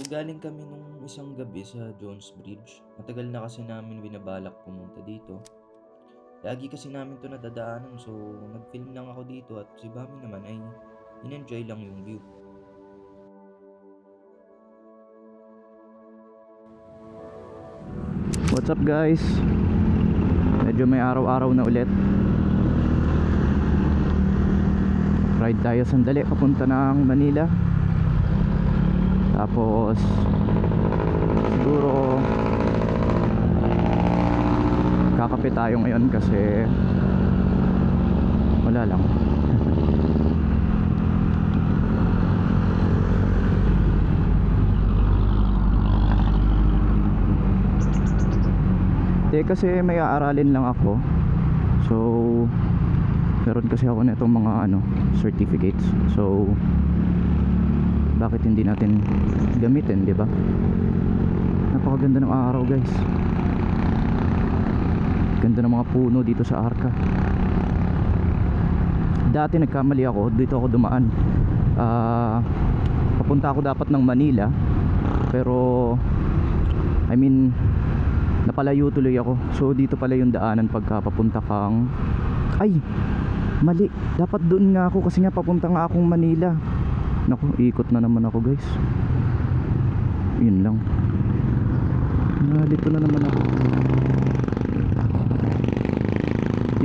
Galing kami nung isang gabi sa Jones Bridge. Matagal na kasi namin binabalak pumunta dito. Lagi kasi namin 'to nadadaanan, so nag-film lang ako dito at si Bami naman ay in-enjoy lang yung view. What's up guys? Medyo may araw-araw na ulit. Ride tayo sandali papunta ng Manila. Tapos siguro kakape tayo ngayon kasi wala lang. Kasi may aaralin lang ako. So meron kasi ako na itong mga certificates. So bakit hindi natin gamitin, di ba? Napakaganda ng araw, guys. Ganda ng mga puno dito sa Arca. Dati nagkamali ako, dito ako dumaan. Papunta ako dapat ng Manila, pero napalayo tuloy ako. So dito pala yung daanan pagka papunta kang mali, dapat doon nga ako kasi nga papunta nga akong Manila. Naku, ikot na naman ako, guys. Yun lang. Nalito na naman ako.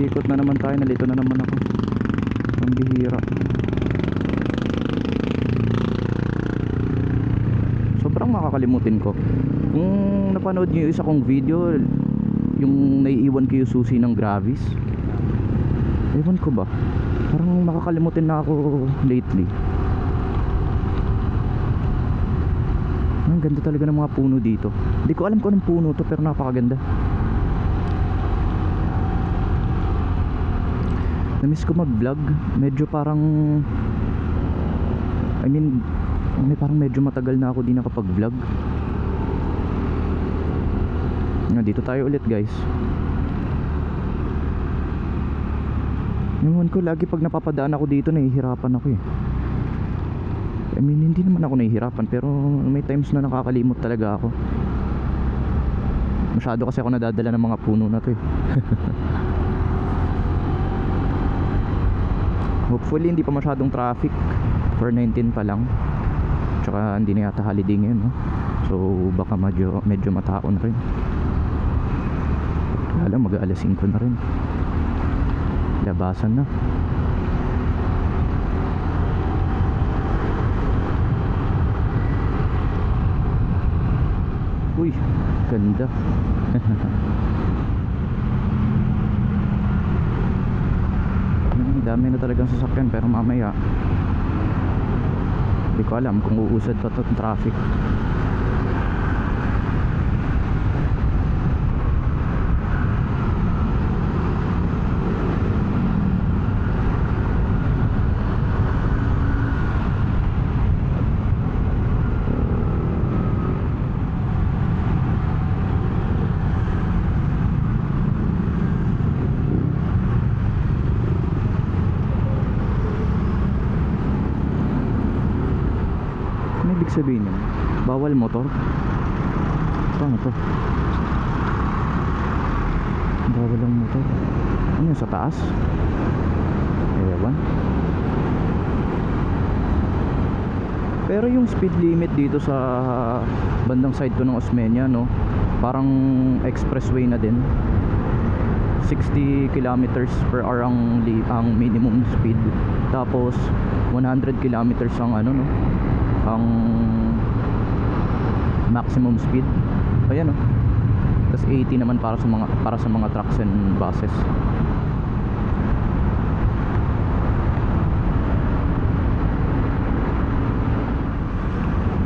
Ikot na naman tayo, nalito na naman ako. Ang bihira. Sobrang makakalimutin ko. Kung napanood nyo yung isa kong video, yung naiiwan ko yung susi ng Gravis, ewan ko ba, parang makakalimutin na ako lately. Ang ganda talaga ng mga puno dito. Hindi ko alam kung anong puno to, pero napakaganda. Namiss ko mag-vlog. Medyo parang parang medyo matagal na ako di nakapag-vlog. Dito tayo ulit, guys. Ewan ko, lagi pag napapadaan ako dito nahihirapan ako eh. Hindi naman ako nahihirapan, pero may times na nakakalimot talaga ako. Masyado kasi ako nadadala ng mga puno na to eh. Hopefully hindi pa masyadong traffic. 4:19 pa lang. Tsaka hindi na yata holiday ngayon, no? So baka medyo mataon rin. Wala, mag-alas 5 na rin. Labasan na. Uy, ganda. Dami na talagang sasakyan, pero mamaya hindi ko alam kung uusad pa itong traffic. Sabihin nyo, bawal motor? Paano to? Bawal ang motor. Ano yun, sa taas? Ewan. Pero yung speed limit dito sa bandang side ko ng Osmeña, no, parang expressway na din. 60 kilometers per hour ang minimum speed. Tapos 100 kilometers ang ang maximum speed. Ayan oh. Tapos 80 naman para sa mga trucks and buses.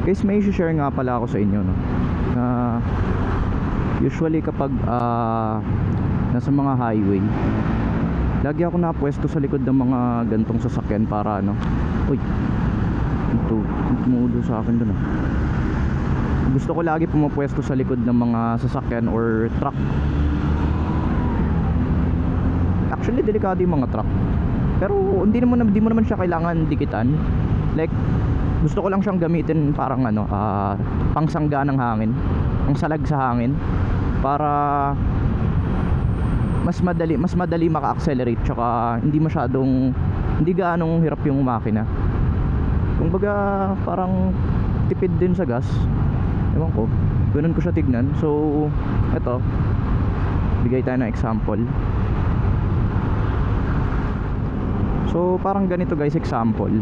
Guys, may share nga pala ako sa inyo, no, na usually kapag nasa mga highway, lagi ako napwesto sa likod ng mga gantong sasakyan para uy, tumudo sa akin dun. Gusto ko lagi pumapwesto sa likod ng mga sasakyan or truck. Actually delikado yung mga truck, pero hindi mo naman siya kailangan dikitan. Like Gusto ko lang siyang gamitin parang pangsangga ng hangin, ang salag sa hangin, para mas madali maka-accelerate, tsaka hindi gaanong hirap yung makina. Kumbaga parang tipid din sa gas. Ewan ko, ganun ko siya tignan. So eto, bigay tayo ng example. So parang ganito guys, example.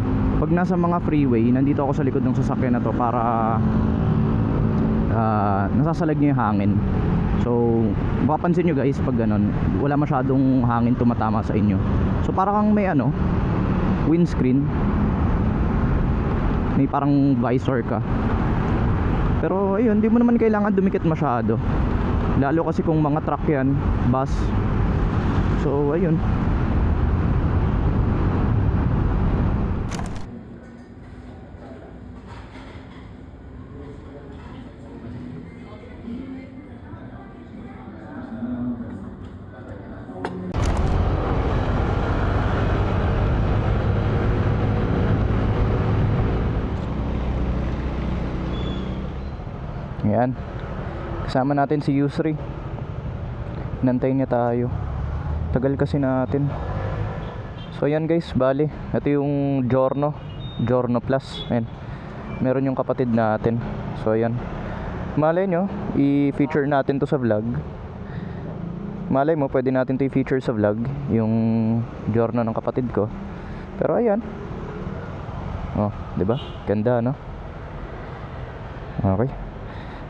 Pag nasa mga freeway, nandito ako sa likod ng sasakyan na to para nasasalag niya yung hangin. So mapapansin nyo guys, pag ganun, wala masyadong hangin tumatama sa inyo. So parang may windscreen, may parang visor ka. Pero ayun, di mo naman kailangan dumikit masyado, lalo kasi kung mga truck yan, bus. So ayun. Yan, kasama natin si Yusri. Hinantayin niya tayo, tagal kasi natin. So yan guys, bali ito yung Giorno Plus. Ayan, meron yung kapatid natin. So yan, malay nyo, i-feature natin to sa vlog. Malay mo, pwede natin to i-feature sa vlog, yung Giorno ng kapatid ko. Pero ayan, oh, diba? Ganda, no? Okay,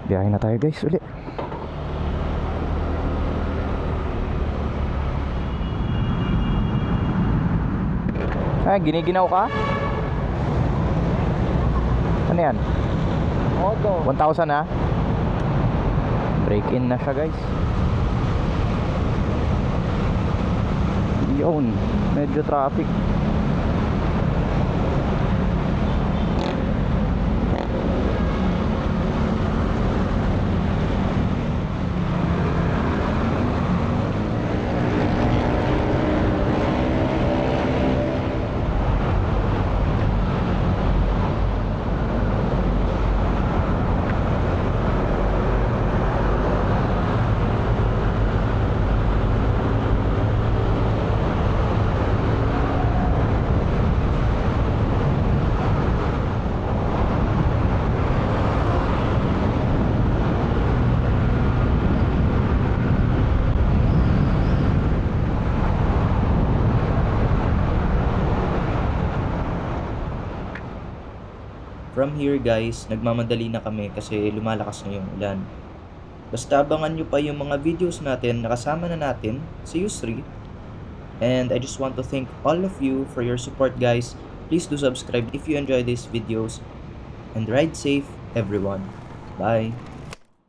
biyahe na tayo guys uli. Giniginaw ka? Ano yan? Moto. 1,000 ha? Break in na siya guys. Yun, medyo traffic. From here guys, nagmamadali na kami kasi lumalakas na yung ulan. Basta abangan nyo pa yung mga videos natin na kasama na natin si Yusri. And I just want to thank all of you for your support guys. Please do subscribe if you enjoy these videos. And ride safe everyone. Bye!